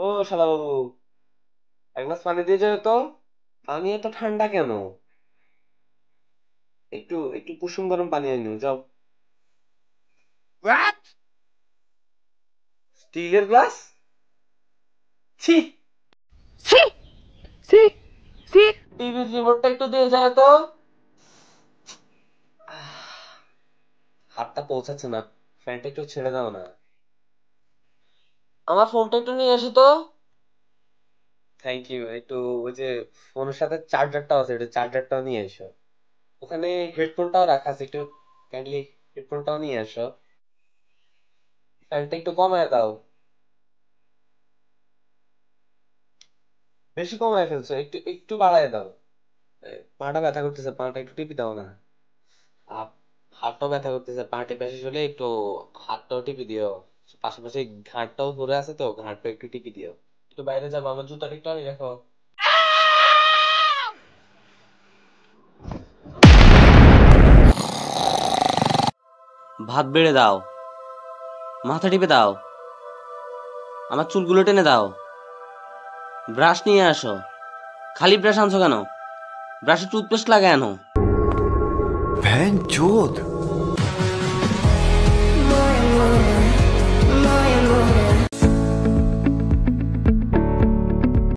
ও শালা বাবু, এক গ্লাস পানি দিয়ে যাবে তো। পানি এত ঠান্ডা কেন? একটু একটু কুসুম গরম পানি আনিও যাও। স্টিলের গ্লাস? ছি। সি সি সি। টিভির রিমোটটা একটু দিয়ে যায় তো। হাতটা পৌঁছাচ্ছে না। ফ্যানটা একটু ছেড়ে দাও না। আমার ফোনটা একটু নিয়ে এসো তো। Thank you. একটু ওই যে ফোনের সাথে চার্জারটাও আছে, একটু চার্জারটাও নিয়ে এসো। ওখানে হেডফোনটাও রাখা আছে, একটু কাইন্ডলি হেডফোনটাও নিয়ে আসো। ফ্যানটা একটু কমায় দাও। বেশি কমায় ফেলছো, একটু একটু বাড়ায় দাও। পাটা ব্যথা করতেছে, পাটা একটু টিপি দাও না। আপ- হাতটাও ব্যথা করতেছে, পা টেপে শেষ হলে একটু হাতটাও টিপি দিও। পাশাপাশি ঘাড়টাও ধরে আছে তো, ঘাড়টা একটু টিপি দিও। একটু বাইরে যাবো, আমার জুতাটা একটু আনি রাখো। ভাত বেড়ে দাও, মাথা টিপে দাও, আমার চুলগুলো টেনে দাও, ব্রাশ নিয়ে আসো। খালি ব্রাশ আনছো কেন? ব্রাশে টুথপেস্ট লাগায় আনো। बहन चोद